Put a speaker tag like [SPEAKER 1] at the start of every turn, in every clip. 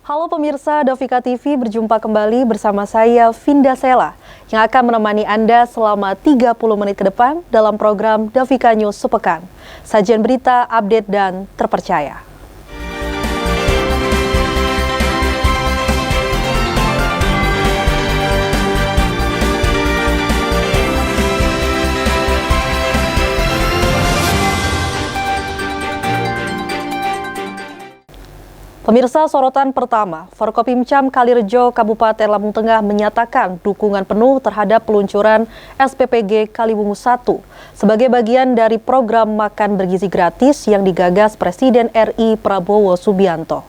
[SPEAKER 1] Halo pemirsa, Dovika TV berjumpa kembali bersama saya Vinda Sela yang akan menemani Anda selama 30 menit ke depan dalam program Dovika News Sepekan. Sajian berita, update, dan terpercaya. Pemirsa, sorotan pertama, Forkopimcam Kalirejo Kabupaten Lampung Tengah menyatakan dukungan penuh terhadap peluncuran SPPG Kaliwungu 1 sebagai bagian dari program makan bergizi gratis yang digagas Presiden RI Prabowo Subianto.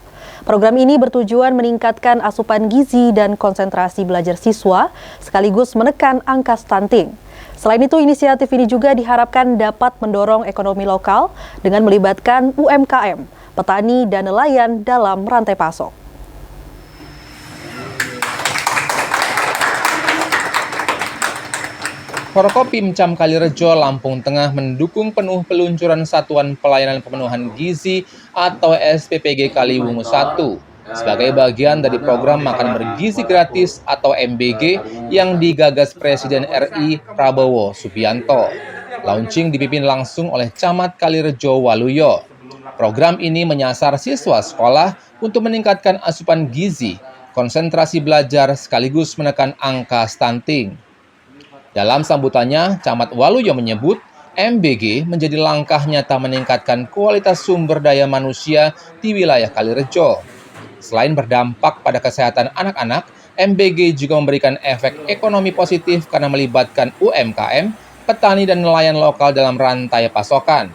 [SPEAKER 1] Program ini bertujuan meningkatkan asupan gizi dan konsentrasi belajar siswa sekaligus menekan angka stunting. Selain itu, inisiatif ini juga diharapkan dapat mendorong ekonomi lokal dengan melibatkan UMKM, petani, dan nelayan dalam rantai pasok.
[SPEAKER 2] Forkopimcam Kalirejo Lampung Tengah mendukung penuh peluncuran Satuan Pelayanan Pemenuhan Gizi atau SPPG Kaliwungu 1 sebagai bagian dari program Makan Bergizi Gratis atau MBG yang digagas Presiden RI Prabowo Subianto. Launching dipimpin langsung oleh Camat Kalirejo Waluyo. Program ini menyasar siswa sekolah untuk meningkatkan asupan gizi, konsentrasi belajar sekaligus menekan angka stunting. Dalam sambutannya, Camat Waluyo menyebut MBG menjadi langkah nyata meningkatkan kualitas sumber daya manusia di wilayah Kalirejo. Selain berdampak pada kesehatan anak-anak, MBG juga memberikan efek ekonomi positif karena melibatkan UMKM, petani dan nelayan lokal dalam rantai pasokan.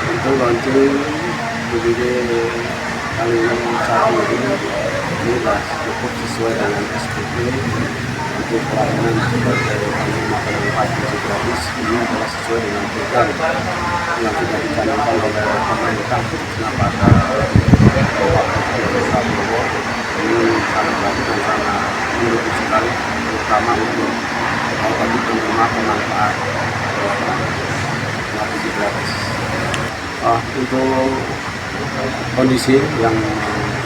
[SPEAKER 3] Untuk launching BBG Kaliwungu 1 ini cukup sesuai dengan SPP untuk pelayanan sebagai makanan bergizi gratis. Ini adalah sesuai dengan program yang sudah dicanangkan oleh pemerintah khususnya pada Bapak Presiden Prabowo. Ini sangat bagus dan sangat mendukung sekali, terutama untuk bagi penerima pemanfaat gizi gratis. Untuk kondisi yang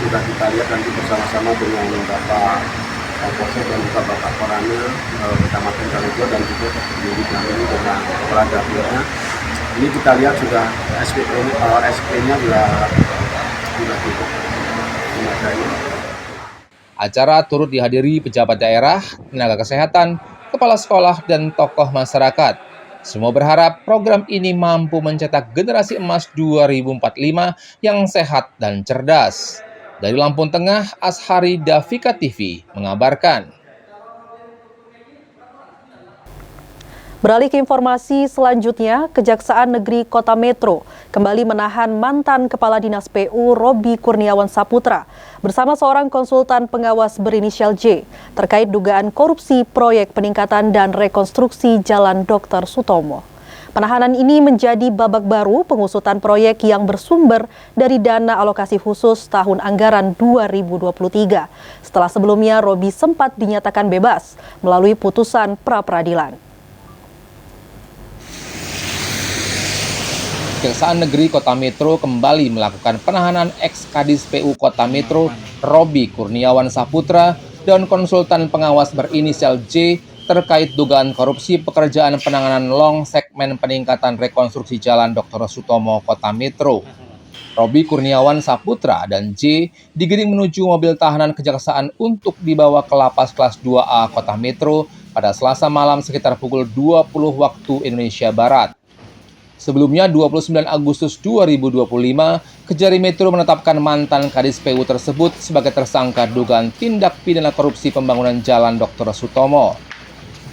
[SPEAKER 3] sudah kita lihat nanti bersama-sama dengan Bapak Kapolsek dan juga Bapak Korana Kecamatan Kalirejo dan juga Pendiri kami dengan Kepala Dapurnya. Ini kita lihat sudah SP-nya sudah cukup memadai.
[SPEAKER 2] Acara turut dihadiri pejabat daerah, tenaga kesehatan, kepala sekolah, dan tokoh masyarakat. Semua berharap program ini mampu mencetak generasi emas 2045 yang sehat dan cerdas. Dari Lampung Tengah, Ashari, Dovika TV mengabarkan.
[SPEAKER 1] Beralih ke informasi selanjutnya, Kejaksaan Negeri Kota Metro kembali menahan mantan Kepala Dinas PU Robi Kurniawan Saputra bersama seorang konsultan pengawas berinisial J terkait dugaan korupsi proyek peningkatan dan rekonstruksi Jalan Dr. Sutomo. Penahanan ini menjadi babak baru pengusutan proyek yang bersumber dari dana alokasi khusus tahun anggaran 2023. Setelah sebelumnya Robi sempat dinyatakan bebas melalui putusan pra-peradilan.
[SPEAKER 2] Kejaksaan Negeri Kota Metro kembali melakukan penahanan ex-Kadis PU Kota Metro Robi Kurniawan Saputra dan konsultan pengawas berinisial J terkait dugaan korupsi pekerjaan penanganan long segmen peningkatan rekonstruksi Jalan Dr. Sutomo Kota Metro. Robi Kurniawan Saputra dan J digiring menuju mobil tahanan kejaksaan untuk dibawa ke lapas kelas 2A Kota Metro pada Selasa malam sekitar pukul 20 waktu Indonesia Barat. Sebelumnya 29 Agustus 2025, Kejari Metro menetapkan mantan Kadis PU tersebut sebagai tersangka dugaan tindak pidana korupsi pembangunan Jalan Dr. Sutomo.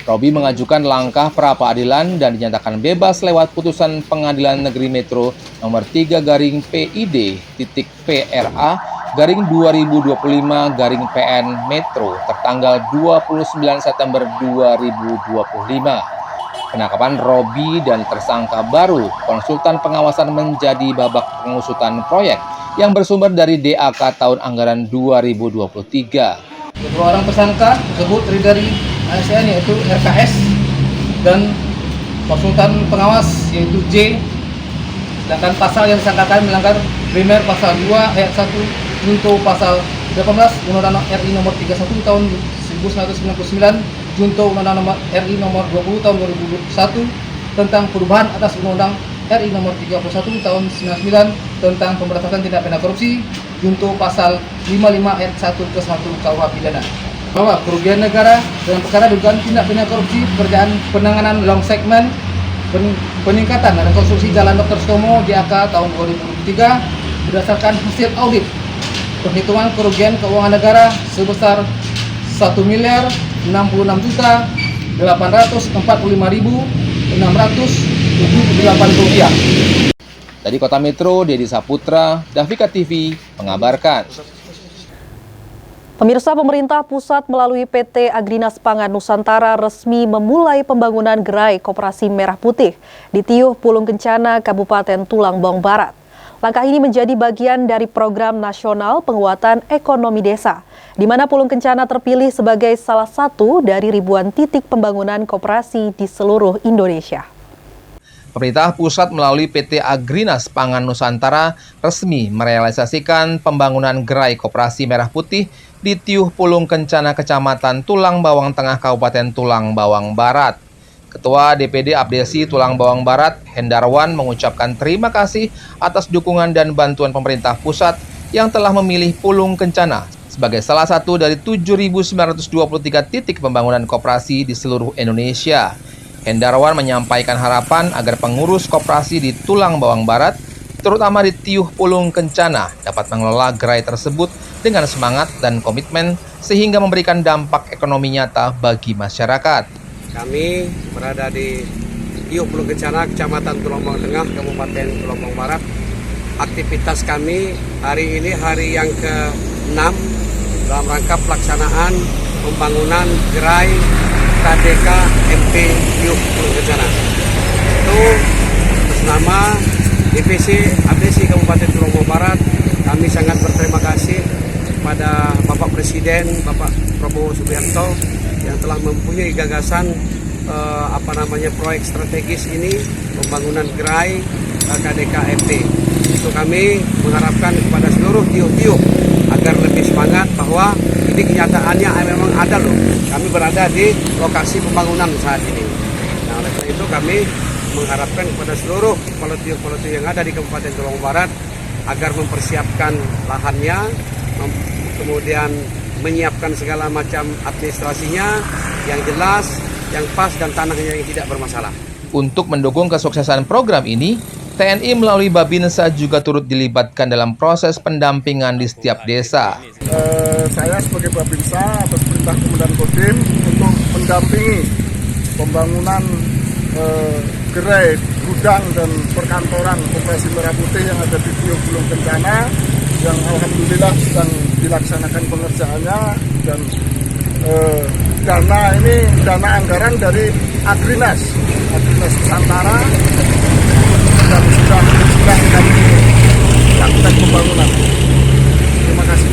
[SPEAKER 2] Robi mengajukan langkah pra-peradilan dan dinyatakan bebas lewat putusan Pengadilan Negeri Metro nomor 3/PID-PRA/2025/PN Metro tertanggal 29 September 2025. Penangkapan Robi dan tersangka baru konsultan pengawasan menjadi babak pengusutan proyek yang bersumber dari DAK tahun anggaran 2023.
[SPEAKER 4] Dua orang tersangka tersebut terdiri dari ASN yaitu RKS dan konsultan pengawas yaitu J. Sedangkan pasal yang disangkakan melanggar primer pasal 2 ayat 1 junto pasal 18 Undang-Undang RI nomor 31 tahun 1999 junto Undang-Undang RI nomor 20 tahun 2001 tentang perubahan atas Undang-Undang RI nomor 31 tahun 99 tentang pemberantasan tindak pidana korupsi junto pasal 55 ayat 1 ke 1 KUH pidana bahwa kerugian negara dalam perkara dugaan tindak pidana korupsi pekerjaan penanganan long segment peningkatan dan konstruksi Jalan Dr. Sutomo JAK tahun 2023 berdasarkan hasil audit perhitungan kerugian keuangan negara sebesar 1.666.845.678 rupiah.
[SPEAKER 2] Dari Kota Metro, Dedi Saputra, Davika TV mengabarkan.
[SPEAKER 1] Pemirsa, pemerintah pusat melalui PT Agrinas Pangan Nusantara resmi memulai pembangunan gerai Koperasi Merah Putih di Tiuh Pulung Kencana, Kabupaten Tulang Bawang Barat. Langkah ini menjadi bagian dari program nasional penguatan ekonomi desa, di mana Pulung Kencana terpilih sebagai salah satu dari ribuan titik pembangunan koperasi di seluruh Indonesia.
[SPEAKER 2] Pemerintah pusat melalui PT Agrinas Pangan Nusantara resmi merealisasikan pembangunan gerai Koperasi Merah Putih di Tiuh Pulung Kencana, Kecamatan Tulang Bawang Tengah, Kabupaten Tulang Bawang Barat. Ketua DPD Abdesi Tulang Bawang Barat, Hendarwan, mengucapkan terima kasih atas dukungan dan bantuan pemerintah pusat yang telah memilih Pulung Kencana sebagai salah satu dari 7.923 titik pembangunan koperasi di seluruh Indonesia. Hendarwan menyampaikan harapan agar pengurus koperasi di Tulang Bawang Barat, terutama di Tiuh Pulung Kencana, dapat mengelola gerai tersebut dengan semangat dan komitmen sehingga memberikan dampak ekonomi nyata bagi masyarakat.
[SPEAKER 3] Kami berada di Tiuh Pulung Kencana, Kecamatan Tulang Bawang Tengah, Kabupaten Tulang Bawang Barat. Aktivitas kami hari ini hari yang ke-6 dalam rangka pelaksanaan pembangunan gerai KDK MP Tiuh Pulung Kencana. Itu atas nama Divisi Abdesi Kabupaten Tulang Bawang Barat, kami sangat berterima kasih kepada Bapak Presiden, Bapak Prabowo Subianto yang telah mempunyai gagasan proyek strategis ini, pembangunan gerai KDK MP. Itu kami mengharapkan kepada seluruh tiuh-tiuh agar lebih semangat bahwa ini kenyataannya memang ada loh. Kami berada di lokasi pembangunan saat ini. Nah, oleh karena itu kami mengharapkan kepada seluruh kepala tiuh yang ada di Kabupaten Tulang Barat agar mempersiapkan lahannya, kemudian menyiapkan segala macam administrasinya yang jelas, yang pas, dan tanahnya yang tidak bermasalah.
[SPEAKER 2] Untuk mendukung kesuksesan program ini, TNI melalui Babinsa juga turut dilibatkan dalam proses pendampingan di setiap desa.
[SPEAKER 5] Saya sebagai Babinsa atas perintah Komandan Kodim untuk mendampingi pembangunan gerai, gudang, dan perkantoran Koperasi Merah Putih yang ada di Tiuh Pulung Kencana, yang alhamdulillah sedang dilaksanakan pengerjaannya, dan dana anggaran dari Agrinas Nusantara, dan sudah kami lakukan pembangunan. Terima kasih.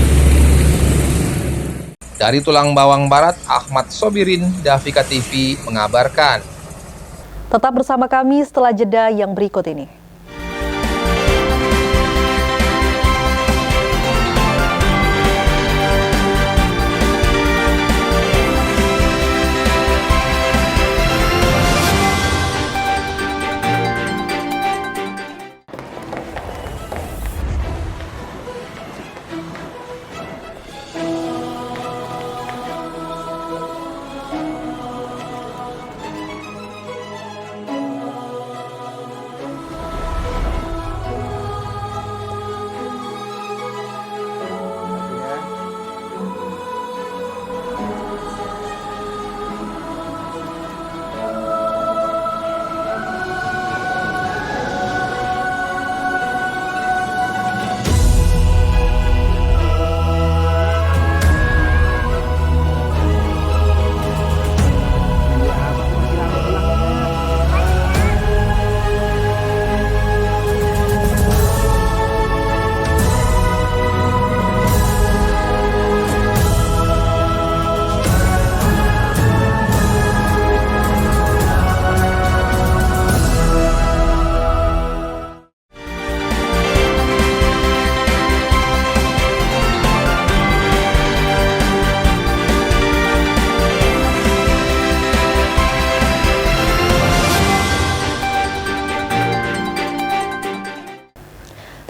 [SPEAKER 2] Dari Tulang Bawang Barat, Ahmad Sobirin, Davika TV mengabarkan.
[SPEAKER 1] Tetap bersama kami setelah jeda yang berikut ini.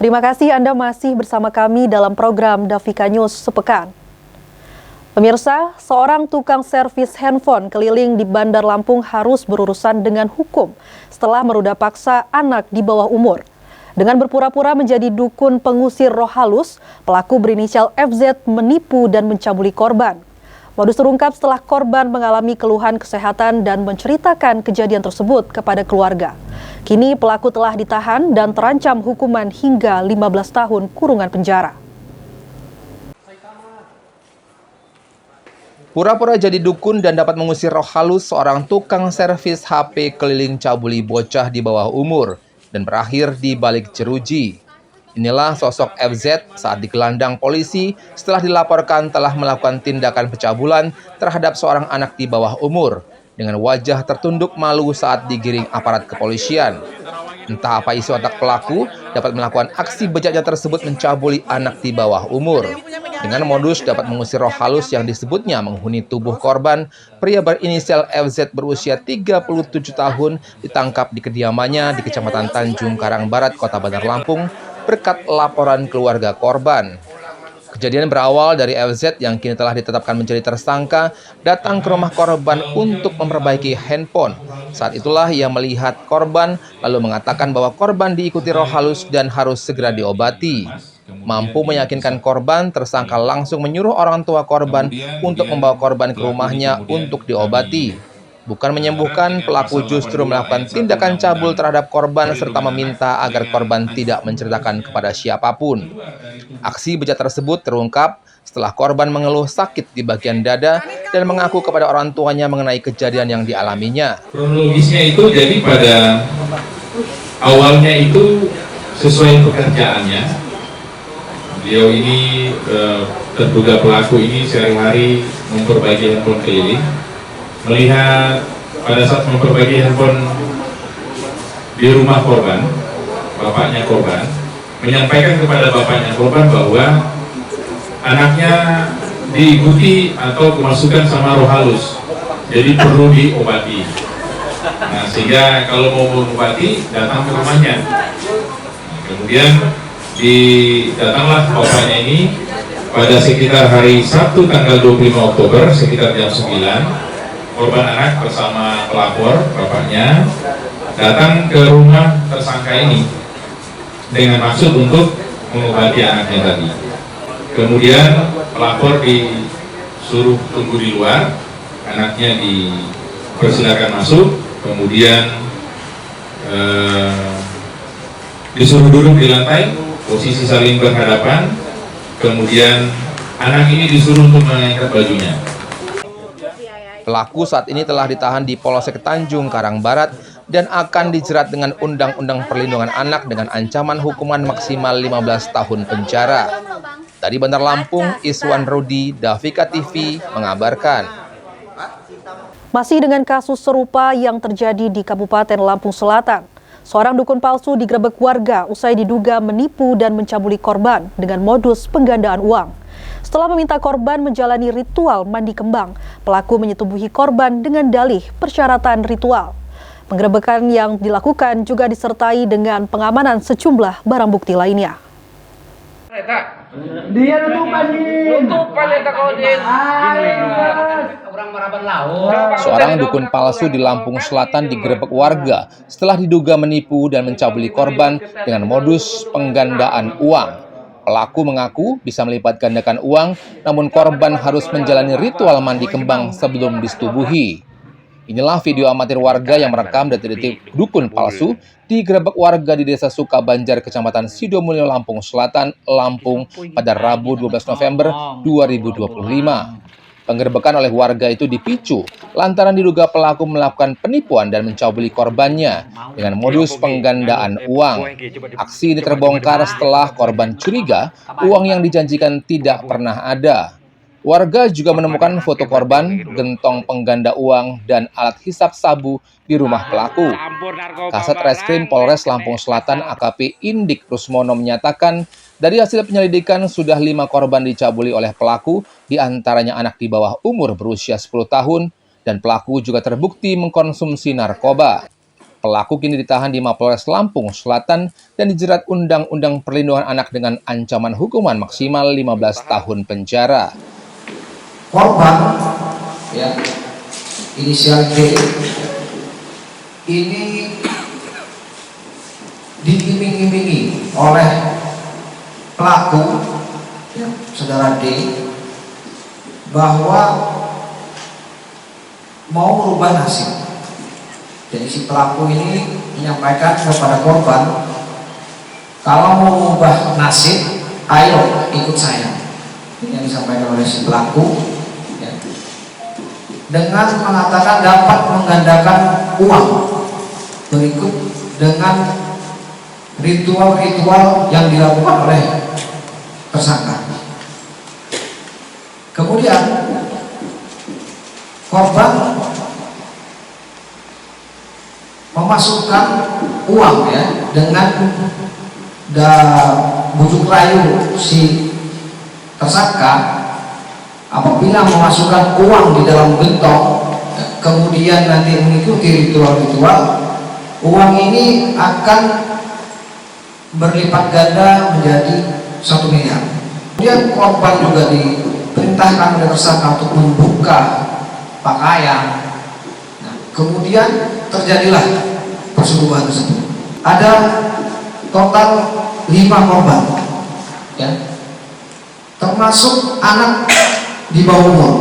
[SPEAKER 1] Terima kasih Anda masih bersama kami dalam program Davika News Sepekan. Pemirsa, seorang tukang servis handphone keliling di Bandar Lampung harus berurusan dengan hukum setelah meruda paksa anak di bawah umur. Dengan berpura-pura menjadi dukun pengusir roh halus, pelaku berinisial FZ menipu dan mencabuli korban. Modus terungkap setelah korban mengalami keluhan kesehatan dan menceritakan kejadian tersebut kepada keluarga. Kini pelaku telah ditahan dan terancam hukuman hingga 15 tahun kurungan penjara.
[SPEAKER 2] Pura-pura jadi dukun dan dapat mengusir roh halus seorang tukang servis HP keliling cabuli bocah di bawah umur dan berakhir di balik jeruji. Inilah sosok FZ saat digelandang polisi setelah dilaporkan telah melakukan tindakan pencabulan terhadap seorang anak di bawah umur dengan wajah tertunduk malu saat digiring aparat kepolisian. Entah apa isi otak pelaku dapat melakukan aksi bejatnya tersebut mencabuli anak di bawah umur. Dengan modus dapat mengusir roh halus yang disebutnya menghuni tubuh korban, pria berinisial FZ berusia 37 tahun ditangkap di kediamannya di Kecamatan Tanjung Karang Barat, Kota Bandar Lampung, berkat laporan keluarga korban. Kejadian berawal dari FZ yang kini telah ditetapkan menjadi tersangka datang ke rumah korban untuk memperbaiki handphone. Saat itulah ia melihat korban lalu mengatakan bahwa korban diikuti roh halus dan harus segera diobati. Mampu meyakinkan korban, tersangka langsung menyuruh orang tua korban untuk membawa korban ke rumahnya untuk diobati. Bukan menyembuhkan, pelaku justru melakukan tindakan cabul terhadap korban serta meminta agar korban tidak menceritakan kepada siapapun. Aksi bejat tersebut terungkap setelah korban mengeluh sakit di bagian dada dan mengaku kepada orang tuanya mengenai kejadian yang dialaminya.
[SPEAKER 6] Kronologisnya itu jadi pada awalnya itu sesuai pekerjaannya. Beliau ini terduga pelaku ini sehari-hari memperbaiki handphone keliling. Melihat pada saat memperbaiki handphone di rumah korban, bapaknya korban menyampaikan kepada bapaknya korban bahwa anaknya diikuti atau kemasukan sama roh halus, jadi perlu diobati. Nah, sehingga kalau mau mengobati datang ke rumahnya. Kemudian datanglah bapaknya ini pada sekitar hari Sabtu tanggal 25 Oktober sekitar jam 9. Korban anak bersama pelapor bapaknya datang ke rumah tersangka ini dengan maksud untuk mengobati anaknya tadi. Kemudian pelapor disuruh tunggu di luar, anaknya dipersilakan masuk, kemudian disuruh duduk di lantai, posisi saling berhadapan, kemudian anak ini disuruh untuk mengangkat bajunya.
[SPEAKER 2] Pelaku saat ini telah ditahan di Polsek Tanjung Karang Barat dan akan dijerat dengan Undang-Undang Perlindungan Anak dengan ancaman hukuman maksimal 15 tahun penjara. Dari Bandar Lampung, Iswan Rudi, Davika TV mengabarkan.
[SPEAKER 1] Masih dengan kasus serupa yang terjadi di Kabupaten Lampung Selatan. Seorang dukun palsu digerebek warga usai diduga menipu dan mencabuli korban dengan modus penggandaan uang. Setelah meminta korban menjalani ritual mandi kembang, pelaku menyetubuhi korban dengan dalih persyaratan ritual. Penggerebekan yang dilakukan juga disertai dengan pengamanan sejumlah barang bukti lainnya.
[SPEAKER 7] Dia
[SPEAKER 2] Seorang dukun palsu di Lampung Selatan digerebek warga setelah diduga menipu dan mencabuli korban dengan modus penggandaan uang. Pelaku mengaku bisa melipat gandakan uang, namun korban harus menjalani ritual mandi kembang sebelum disetubuhi. Inilah video amatir warga yang merekam detik-detik dukun palsu digerebek warga di Desa Sukabanjar, Kecamatan Sidomulyo, Lampung Selatan, Lampung pada Rabu 12 November 2025. Penggerebekan oleh warga itu dipicu lantaran diduga pelaku melakukan penipuan dan mencabuli korbannya dengan modus penggandaan uang. Aksi ini terbongkar setelah korban curiga uang yang dijanjikan tidak pernah ada. Warga juga menemukan foto korban, gentong pengganda uang, dan alat hisap sabu di rumah pelaku. Kasat Reskrim Polres Lampung Selatan AKP Indik Rusmono menyatakan, dari hasil penyelidikan sudah 5 korban dicabuli oleh pelaku, di antaranya anak di bawah umur berusia 10 tahun, dan pelaku juga terbukti mengkonsumsi narkoba. Pelaku kini ditahan di Mapolres Lampung Selatan dan dijerat Undang-Undang Perlindungan Anak dengan ancaman hukuman maksimal 15 tahun penjara.
[SPEAKER 7] Korban, ya, inisial D, ini diiming-imingi oleh pelaku, ya, saudara D, bahwa mau merubah nasib. Jadi si pelaku ini menyampaikan kepada korban, kalau mau merubah nasib, ayo ikut saya. Ini yang disampaikan oleh si pelaku, ya, dengan mengatakan dapat menggandakan uang berikut dengan ritual-ritual yang dilakukan oleh tersangka. Kemudian korban memasukkan uang, ya, dengan bujuk rayu si tersangka. Apabila memasukkan uang di dalam gentong, kemudian nanti mengikuti ritual-ritual, uang ini akan berlipat ganda menjadi 1 miliar. Kemudian korban juga diperintahkan oleh tersangka untuk membuka pakaian. Nah, kemudian terjadilah persetubuhan tersebut. Ada total 5 korban, ya, termasuk anak di bawah umur.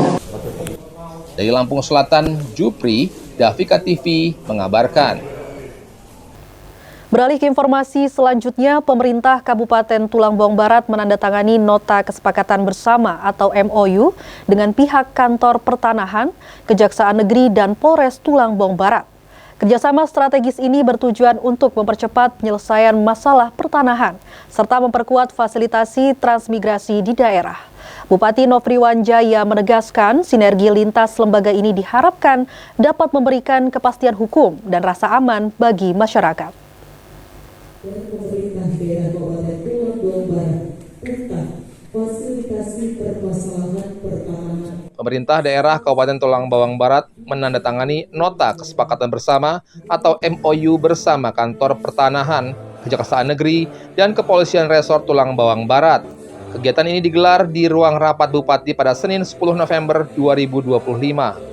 [SPEAKER 2] Dari Lampung Selatan, Jupri, Davika TV mengabarkan.
[SPEAKER 1] Beralih ke informasi selanjutnya, pemerintah Kabupaten Tulang Bawang Barat menandatangani Nota Kesepakatan Bersama atau MOU dengan pihak Kantor Pertanahan, Kejaksaan Negeri, dan Polres Tulang Bawang Barat. Kerjasama strategis ini bertujuan untuk mempercepat penyelesaian masalah pertanahan, serta memperkuat fasilitasi transmigrasi di daerah. Bupati Nofri Wanjaya menegaskan sinergi lintas lembaga ini diharapkan dapat memberikan kepastian hukum dan rasa aman bagi masyarakat.
[SPEAKER 8] Pemerintah daerah Kabupaten Tulang Bawang Barat tentang fasilitasi permasalahan pertanahan.
[SPEAKER 2] Pemerintah daerah Kabupaten Tulang Bawang Barat menandatangani Nota Kesepakatan Bersama atau MOU bersama Kantor Pertanahan, Kejaksaan Negeri, dan Kepolisian Resort Tulang Bawang Barat. Kegiatan ini digelar di ruang rapat Bupati pada Senin 10 November 2025.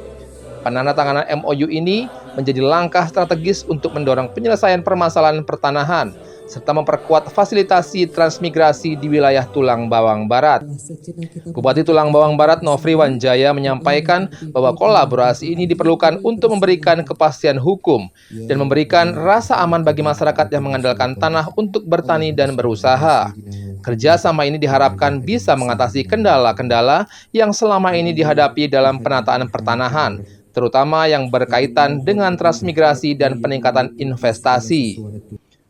[SPEAKER 2] Penandatanganan MOU ini menjadi langkah strategis untuk mendorong penyelesaian permasalahan pertanahan serta memperkuat fasilitasi transmigrasi di wilayah Tulang Bawang Barat. Bupati Tulang Bawang Barat Nofri Wanjaya menyampaikan bahwa kolaborasi ini diperlukan untuk memberikan kepastian hukum dan memberikan rasa aman bagi masyarakat yang mengandalkan tanah untuk bertani dan berusaha. Kerjasama ini diharapkan bisa mengatasi kendala-kendala yang selama ini dihadapi dalam penataan pertanahan, terutama yang berkaitan dengan transmigrasi dan peningkatan investasi.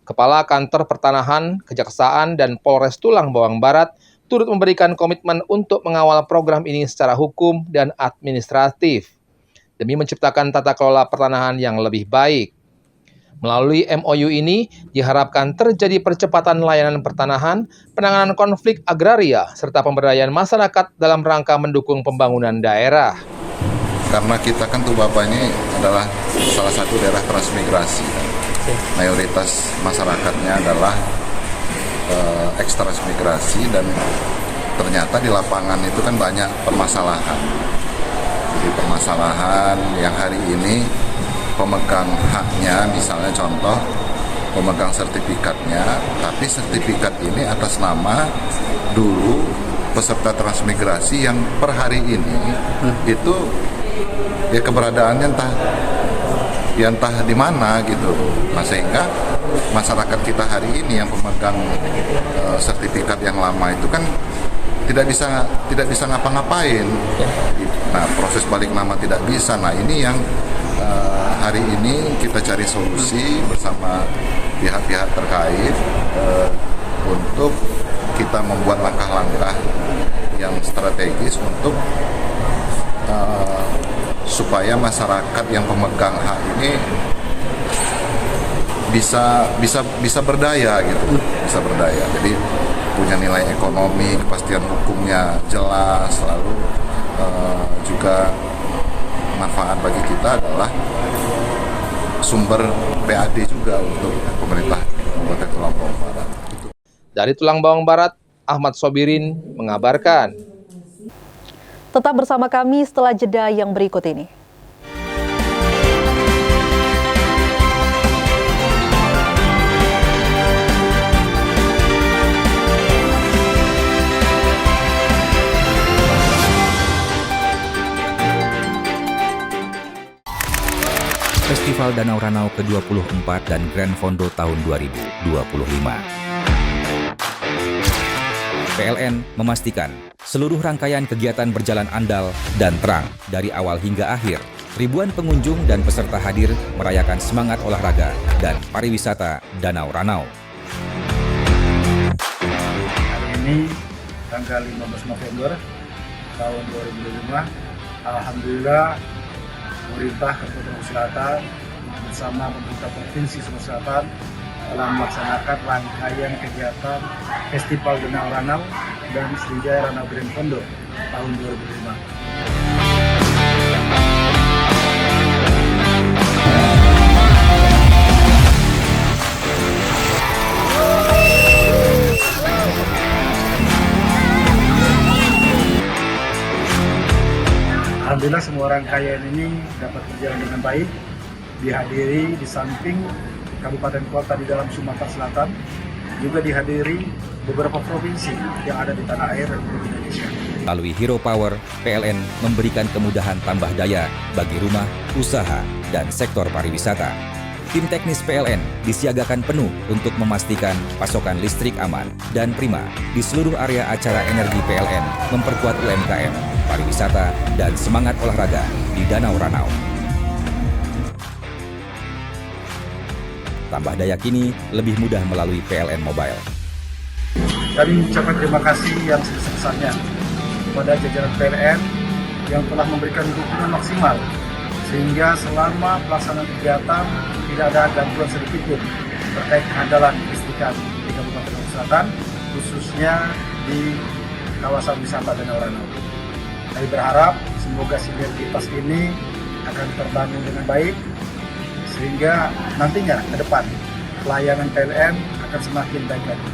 [SPEAKER 2] Kepala Kantor Pertanahan, Kejaksaan, dan Polres Tulang Bawang Barat turut memberikan komitmen untuk mengawal program ini secara hukum dan administratif, demi menciptakan tata kelola pertanahan yang lebih baik. Melalui MOU ini, diharapkan terjadi percepatan layanan pertanahan, penanganan konflik agraria, serta pemberdayaan masyarakat dalam rangka mendukung pembangunan daerah.
[SPEAKER 9] Karena kita kan Tubapa ini adalah salah satu daerah transmigrasi. Mayoritas masyarakatnya adalah ekstransmigrasi, dan ternyata di lapangan itu kan banyak permasalahan. Jadi permasalahan yang hari ini pemegang haknya, misalnya contoh pemegang sertifikatnya, tapi sertifikat ini atas nama dulu peserta transmigrasi yang per hari ini itu ya keberadaannya entah di mana gitu. Nah, sehingga masyarakat kita hari ini yang pemegang sertifikat yang lama itu kan tidak bisa ngapa-ngapain. Nah, proses balik nama tidak bisa. Nah, ini yang hari ini kita cari solusi bersama pihak-pihak terkait untuk kita membuat langkah-langkah yang strategis untuk supaya masyarakat yang pemegang hak ini bisa berdaya gitu, bisa berdaya. Jadi punya nilai ekonomi, kepastian hukumnya jelas, lalu juga manfaat bagi kita adalah sumber PAD juga untuk pemerintah Kabupaten Tulang Bawang Barat.
[SPEAKER 2] Dari Tulang Bawang Barat, Ahmad Sobirin mengabarkan.
[SPEAKER 1] Tetap bersama kami setelah jeda yang berikut ini.
[SPEAKER 10] Festival Danau Ranau ke-24 dan Grand Fondo tahun 2025. PLN memastikan seluruh rangkaian kegiatan berjalan andal dan terang dari awal hingga akhir. Ribuan pengunjung dan peserta hadir merayakan semangat olahraga dan pariwisata Danau Ranau.
[SPEAKER 5] Hari ini tanggal 15 November tahun 2025, alhamdulillah pemerintah Kabupaten Selatan bersama pemerintah Provinsi Sumatera Selatan telah melaksanakan rangkaian kegiatan Festival Danau Ranau dan Sriwijaya Ranau Grand Fondo tahun 2005. Alhamdulillah semua rangkaian ini dapat berjalan dengan baik, dihadiri di samping kabupaten kota di dalam Sumatera Selatan, juga dihadiri beberapa provinsi yang ada di tanah air Republik Indonesia.
[SPEAKER 10] Melalui Hero Power, PLN memberikan kemudahan tambah daya bagi rumah, usaha, dan sektor pariwisata. Tim teknis PLN disiagakan penuh untuk memastikan pasokan listrik aman dan prima di seluruh area acara energi PLN, memperkuat UMKM, pariwisata, dan semangat olahraga di Danau Ranau. Tambah daya kini lebih mudah melalui PLN Mobile.
[SPEAKER 5] Kami mengucapkan terima kasih yang sebesar-besarnya kepada jajaran PLN yang telah memberikan dukungan maksimal sehingga selama pelaksanaan kegiatan tidak ada gangguan sedikit pun terkait kehandalan listrikan di Kabupaten Selatan, khususnya di kawasan wisata Danau Ranau. Kami berharap semoga sinergitas ini akan terbangun dengan baik sehingga nantinya ke depan pelayanan PLN akan semakin baik lagi.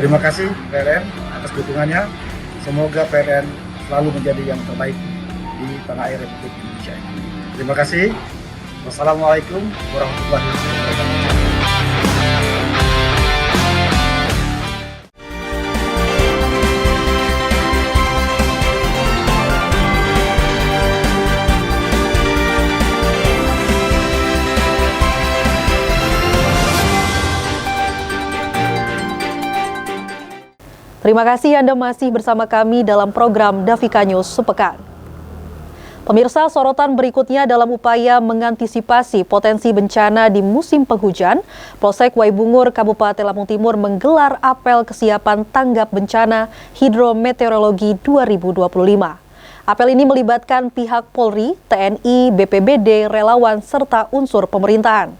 [SPEAKER 5] Terima kasih PLN atas dukungannya. Semoga PLN selalu menjadi yang terbaik di tanah air Republik Indonesia. Terima kasih. Wassalamualaikum warahmatullahi wabarakatuh.
[SPEAKER 1] Terima kasih Anda masih bersama kami dalam program Davika News Sepekan. Pemirsa, sorotan berikutnya dalam upaya mengantisipasi potensi bencana di musim penghujan, Polsek Waibungur, Kabupaten Lampung Timur menggelar apel kesiapan tanggap bencana hidrometeorologi 2025. Apel ini melibatkan pihak Polri, TNI, BPBD, relawan, serta unsur pemerintahan.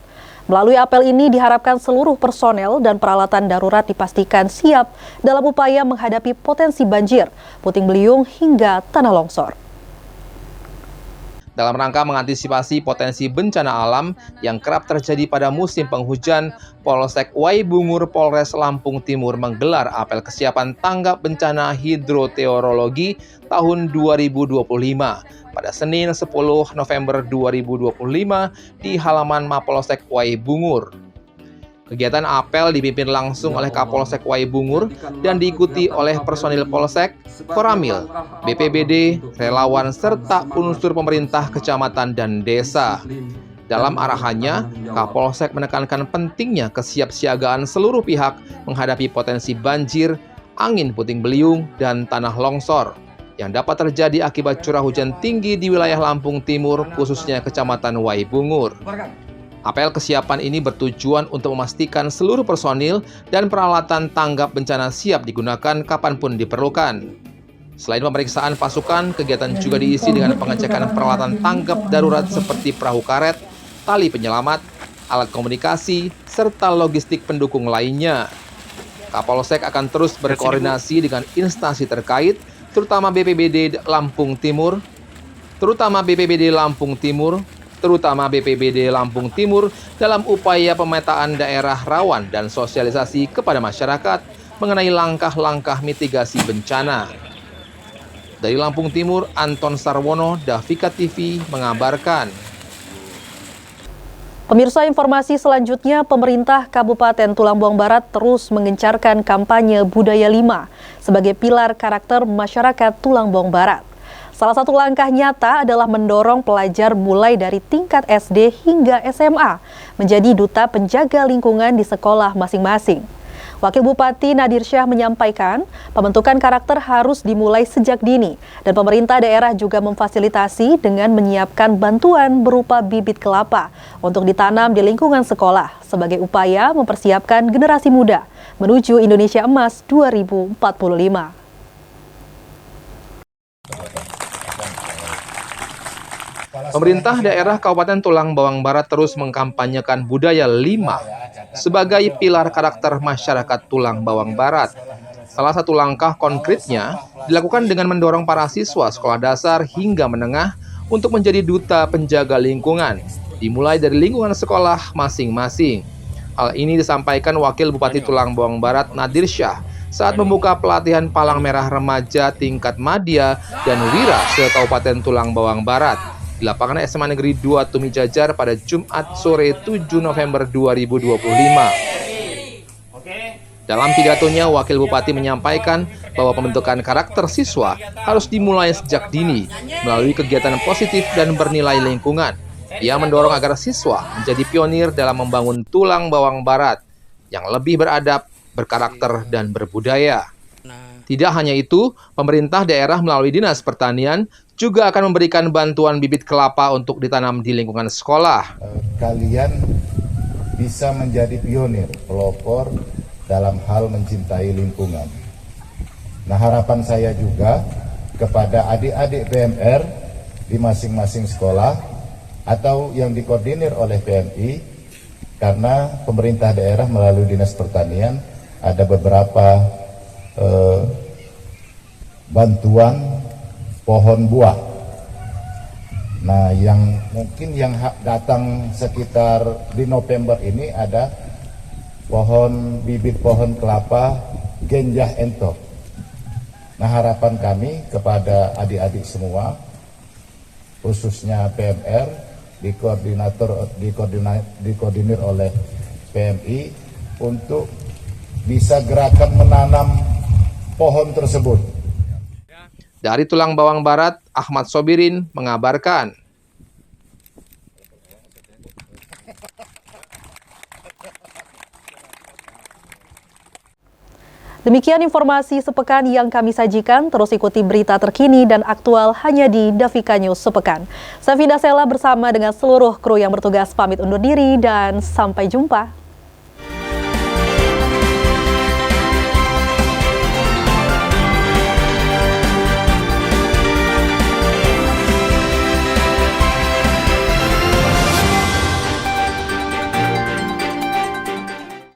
[SPEAKER 1] Melalui apel ini diharapkan seluruh personel dan peralatan darurat dipastikan siap dalam upaya menghadapi potensi banjir, puting beliung, hingga tanah longsor.
[SPEAKER 2] Dalam rangka mengantisipasi potensi bencana alam yang kerap terjadi pada musim penghujan, Polsek Waibungur Polres Lampung Timur menggelar apel kesiapan tanggap bencana hidrometeorologi tahun 2025 pada Senin 10 November 2025 di halaman Mapolsek Waibungur. Kegiatan apel dipimpin langsung oleh Kapolsek Waibungur dan diikuti oleh personil Polsek, Koramil, BPBD, relawan, serta unsur pemerintah kecamatan dan desa. Dalam arahannya, Kapolsek menekankan pentingnya kesiapsiagaan seluruh pihak menghadapi potensi banjir, angin puting beliung, dan tanah longsor yang dapat terjadi akibat curah hujan tinggi di wilayah Lampung Timur, khususnya Kecamatan Waibungur. Apel kesiapan ini bertujuan untuk memastikan seluruh personil dan peralatan tanggap bencana siap digunakan kapanpun diperlukan. Selain pemeriksaan pasukan, kegiatan juga diisi dengan pengecekan peralatan tanggap darurat seperti perahu karet, tali penyelamat, alat komunikasi, serta logistik pendukung lainnya. Kapolsek akan terus berkoordinasi dengan instansi terkait, terutama BPBD Lampung Timur, terutama BPBD Lampung Timur dalam upaya pemetaan daerah rawan dan sosialisasi kepada masyarakat mengenai langkah-langkah mitigasi bencana. Dari Lampung Timur, Anton Sarwono, Davika TV mengabarkan.
[SPEAKER 1] Pemirsa, informasi selanjutnya, pemerintah Kabupaten Tulang Bawang Barat terus mengencarkan kampanye Budaya 5 sebagai pilar karakter masyarakat Tulang Bawang Barat. Salah satu langkah nyata adalah mendorong pelajar mulai dari tingkat SD hingga SMA menjadi duta penjaga lingkungan di sekolah masing-masing. Wakil Bupati Nadir Syah menyampaikan, pembentukan karakter harus dimulai sejak dini dan pemerintah daerah juga memfasilitasi dengan menyiapkan bantuan berupa bibit kelapa untuk ditanam di lingkungan sekolah sebagai upaya mempersiapkan generasi muda menuju Indonesia Emas 2045.
[SPEAKER 2] Pemerintah daerah Kabupaten Tulang Bawang Barat terus mengkampanyekan budaya 5 sebagai pilar karakter masyarakat Tulang Bawang Barat. Salah satu langkah konkretnya dilakukan dengan mendorong para siswa sekolah dasar hingga menengah untuk menjadi duta penjaga lingkungan, dimulai dari lingkungan sekolah masing-masing. Hal ini disampaikan Wakil Bupati Tulang Bawang Barat Nadir Syah saat membuka pelatihan palang merah remaja tingkat madya dan wira se-Kabupaten Tulang Bawang Barat di lapangan SMA Negeri 2 Tumi Jajar pada Jumat sore 7 November 2025. Dalam pidatonya, Wakil Bupati menyampaikan bahwa pembentukan karakter siswa harus dimulai sejak dini melalui kegiatan positif dan bernilai lingkungan. Ia mendorong agar siswa menjadi pionir dalam membangun Tulang Bawang Barat yang lebih beradab, berkarakter, dan berbudaya. Tidak hanya itu, pemerintah daerah melalui Dinas Pertanian juga akan memberikan bantuan bibit kelapa untuk ditanam di lingkungan sekolah.
[SPEAKER 9] Kalian bisa menjadi pionir, pelopor dalam hal mencintai lingkungan. Nah, harapan saya juga kepada adik-adik PMR di masing-masing sekolah atau yang dikoordinir oleh PMI, karena pemerintah daerah melalui Dinas Pertanian ada beberapa bantuan pohon buah. Nah, yang mungkin yang datang sekitar di November ini ada bibit pohon kelapa Genjah Entok. Nah, harapan kami kepada adik-adik semua, khususnya PMR, dikoordinir oleh PMI untuk bisa gerakan menanam pohon tersebut.
[SPEAKER 2] Dari Tulang Bawang Barat, Ahmad Sobirin mengabarkan.
[SPEAKER 1] Demikian informasi sepekan yang kami sajikan. Terus ikuti berita terkini dan aktual hanya di Davika News Sepekan. Saya Vida Sela bersama dengan seluruh kru yang bertugas pamit undur diri dan sampai jumpa.